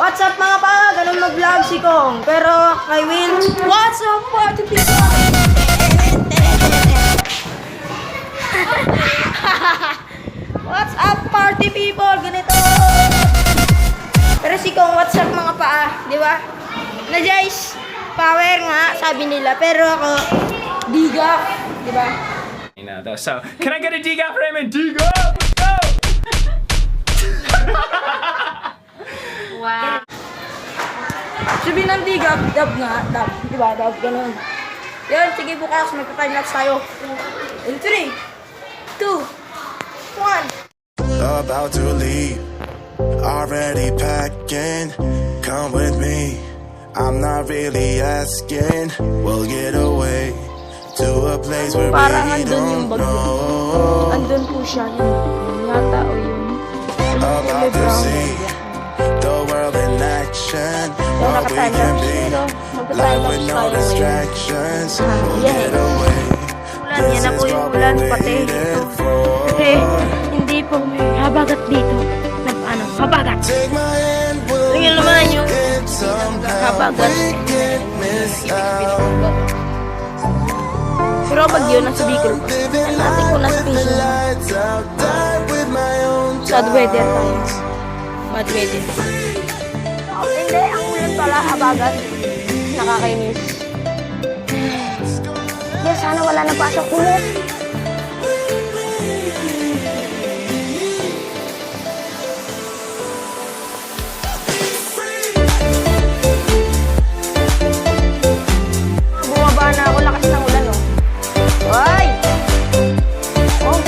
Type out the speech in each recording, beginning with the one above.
What's up mga pa? Ganun mag-vlog si Kong. Pero kay Will, what's up party people? What's up party people? Ganito. Pero si Kong, what's up mga pa? Di ba? Na guys, power nga sabi nila. Pero ako, diga. Di ba? So, can I get a diga for him and diga? Let's go! Wow. Sabi ng diga, dab nga, dab. Di ba? Dab, ganun. Yan, sige bukas, magpa-timelapse tayo. In 3, 2, 1. About to leave, already packing. Come with me, I'm not really asking. We'll get away to a place where Parang we andun yung don't bagyo. know. Andun po siya. Yun yata o yun. About to see the world in action. What we can be, life with no distractions. We'll get away. Ulan, yan na po yung ulan, pati. Kasi hindi po may habagat dito. Ano, habagat. Take my hand, we'll Tingnan naman yung make it somehow. habagat. We can't miss out. Pero pag yun, nasa Bicol pa. Yan natin kung nasa Quezon. Lights out, die with my own Sad weather tayo. Bad weather. Hindi, ang ulan pala, habagat. Nakakainis. Yes, sana wala na pasok ulit. Bumaba na ako, lakas ng ulan, oh. Hoy! Oh.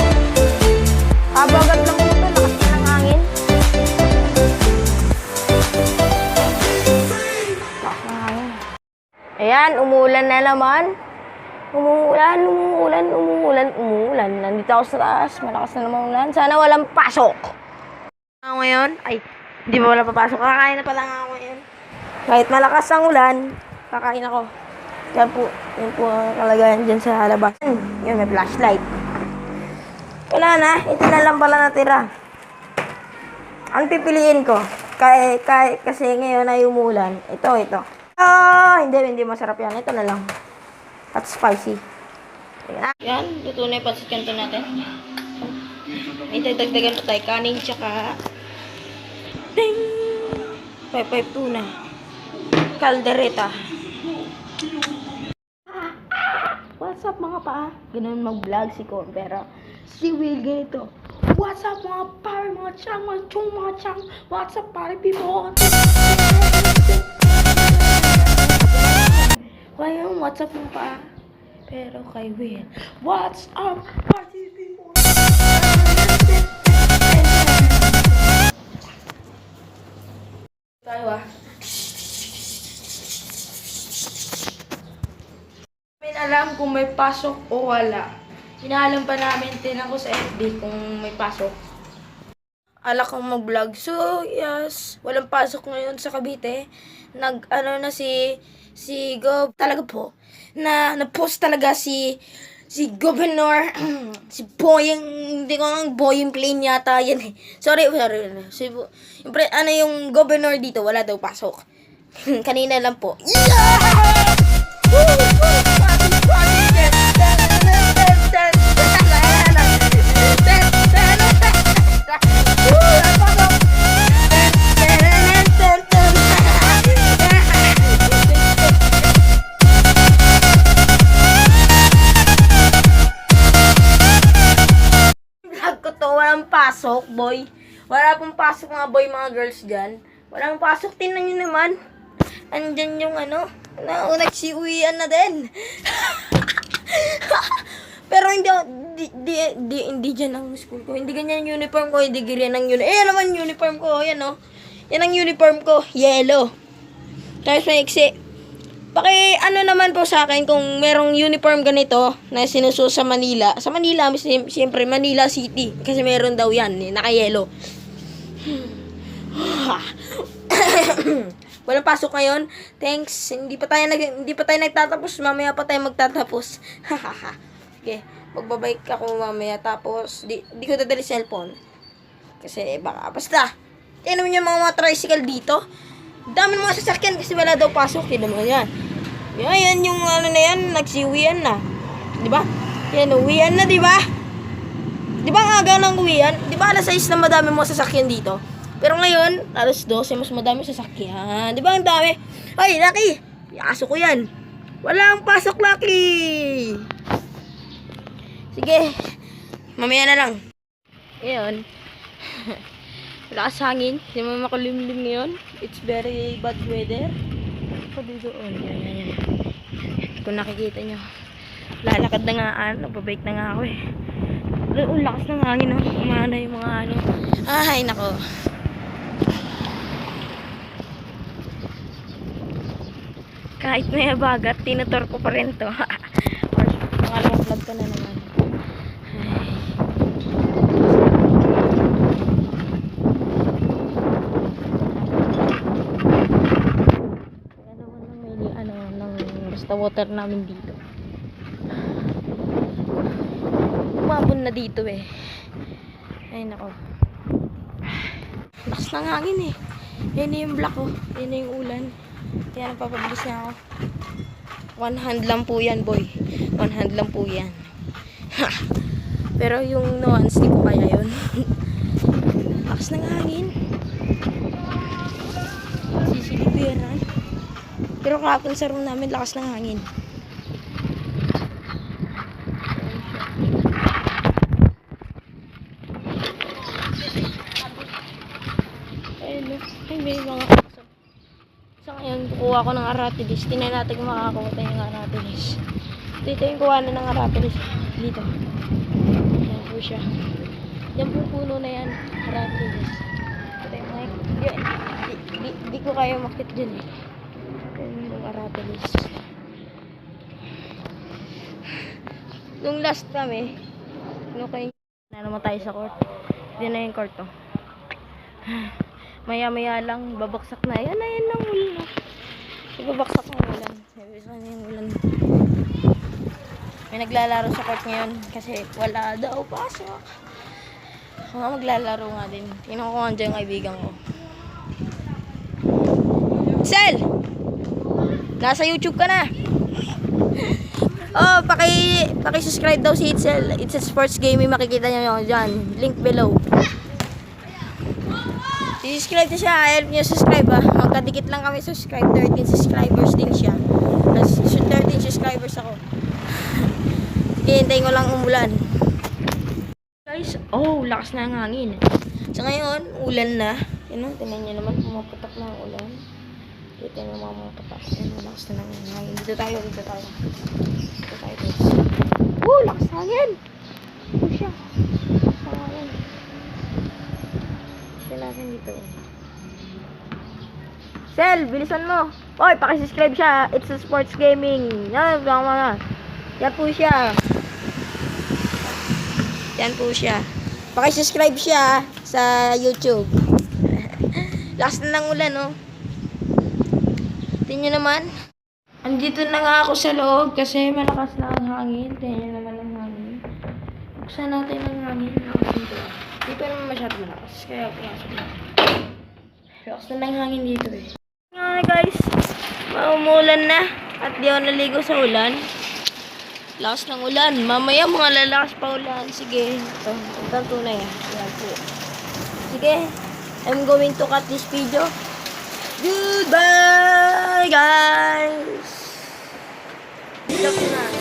Habagat lang ito, lakas na ng hangin. Lakas ng hangin. Ayan, umuulan na naman. Umuulan. Nandito ako sa taas. Malakas na naman ulan. Sana walang pasok. Ako ngayon, ay, hindi ba wala papasok? Kakain na pala nga ako ngayon. Kahit malakas ang ulan, kakain ako. Kaya po, yun po ang kalagayan dyan sa labas. Yun, may flashlight. Wala na, ito na lang pala natira. Ang pipiliin ko, kasi ngayon ay umulan. Ito. Hindi masarap yan. Ito na lang. At spicy. Yan, luto na yung pansit kanto natin. May dagdagan pa tayo. Kanin tsaka ding! Pepay tuna. Caldereta. What's up mga pa? Ganun mag-vlog si Kon. Pero si Will ganito. What's up mga pare, mga chang, mga chung, mga chang. What's up pare people? Ngayon, what's up mga pa? Pero kay Will, what's up party people? Tayo ah. Alam kung may pasok o wala. Inaalam pa namin, tinan ko sa FB kung may pasok. Alak kong mag-vlog. So, yes, walang pasok ngayon sa Cavite. Na si Gob, talaga po, na-post talaga si Governor, si Boying, hindi ko ang Boying plane yata yan eh. Sorry. Yung Governor dito, wala daw pasok. Kanina lang po. Yeah! Vlog ko to, walang pasok, boy. Wala pong pasok mga boy, mga girls dyan. Walang pasok, tingnan nyo naman. Andyan yung nagsiuwian na din. Pero hindi dyan ang school ko. Hindi ganyan yung uniform ko. Hindi ganyan ang uniform. Yan naman uniform ko. Yan o. Yan ang uniform ko. Yellow. Tapos may iksi. Naman po sa akin kung merong uniform ganito na sinusuot sa Manila. Sa Manila, siyempre Manila City. Kasi meron daw yan. Naka-yellow. Walang pasok ngayon. Thanks. Hindi pa tayo nagtatapos. Mamaya pa tayo magtatapos. Okay. Magbabike ako mamaya. Tapos, di ko dadali cellphone. Kasi baka, basta. Tingnan mo yung mga tricycle dito. Dami ng mga sasakyan kasi wala daw pasok. Yan naman yan. Yan yung ano na yan, nagsiuwian na. Di ba? Yan, uwian na, di ba? Di ba ang aga ng uwian? Di ba alas 6 na madami mga sasakyan dito? Pero ngayon, alas 12, mas madami sasakyan. Di ba ang dami? Ay, Lucky! Iaso ko yan. Walang pasok, Lucky! Sige. Mamaya na lang. Ngayon. Lakas hangin. Hindi mo makulimlim ngayon. It's very bad weather. Ako dito. Yan. Kung nakikita nyo. Lalakad na nga. Nagpabike na nga ako eh. Lakas ng hangin. Umana yung mga ano. Ay, nako. Kahit may abagat, tinutor ko pa rin to. Pangalawang vlog ko na naman. Basta water namin dito. Umabon na dito eh. Ay nako. Lakas ng hangin eh. Yan na yung black oh. Yan na yung ulan. Kaya napapabilis na ako. One hand lang po yan boy. One hand lang po yan. Pero yung no hands di ko kaya yun. Lakas ng hangin. Sisiliberan. Pero kahapon sa room namin, lakas ng hangin. Ayun, ay may mga kaso. So ngayon, kukuha ko ng aratilis. Tingnan natin kung makakakuha tayo ng aratilis. Dito yung kuha na ng aratilis. Dito. Yan po siya. Yan po puno na yan. Aratilis. Ito yung mic. Di ko kaya makit dyan eh. Yung aratilis. Nung last kami, na naman tayo sa court. Hindi na yung court to. Maya-maya lang, babaksak na. Yan na yan ang ulan. Babaksak ng ulan. Sabi sa kanya yung ulan. May naglalaro sa court ngayon kasi wala daw pasok. Ako nga maglalaro nga din. Tingnan ko nga dyan yung kaibigan ko. Sel! Nasa YouTube ka na. Oh, paki-subscribe daw si Itzel. It's a sports gaming, makikita niyo diyan. Link below. I-subscribe na siya. Help niyo subscribe ah. Magkadikit lang kami subscribe. 13 subscribers din siya. Plus 13 subscribers ako. Sige, hintayin ko lang umulan. Guys, oh, lakas na ang hangin. So ngayon, ulan na. Tingnan niyo naman, pumapatak na ang ulan. Dito yung mga patak. Ayun, lakas na ng hangin. Dito tayo. Dito tayo guys. Lakas na hangin. Ito siya. Hangin. Ito natin dito. Sel, bilisan mo. Oy, pakisubscribe siya. It's a sports gaming. Yan po siya. Yan po siya. Pakisubscribe siya sa YouTube. Lakas na ng ulan, no? Tingnan nyo naman. Andito na nga ako sa loob kasi malakas na ang hangin. Tingnan nyo naman ang hangin. Buksan natin ang hangin. Hindi pa naman masyado malakas. Kaya pumasok na. Lakas na ng hangin dito eh. Nga guys. Maumulan na. At di ako naligo sa ulan. Lakas ng ulan. Mamaya mga lalakas pa ulan. Sige. Ito ang tunay ah. Yan po. Sige. I'm going to cut this video. Goodbye, guys! Stop na.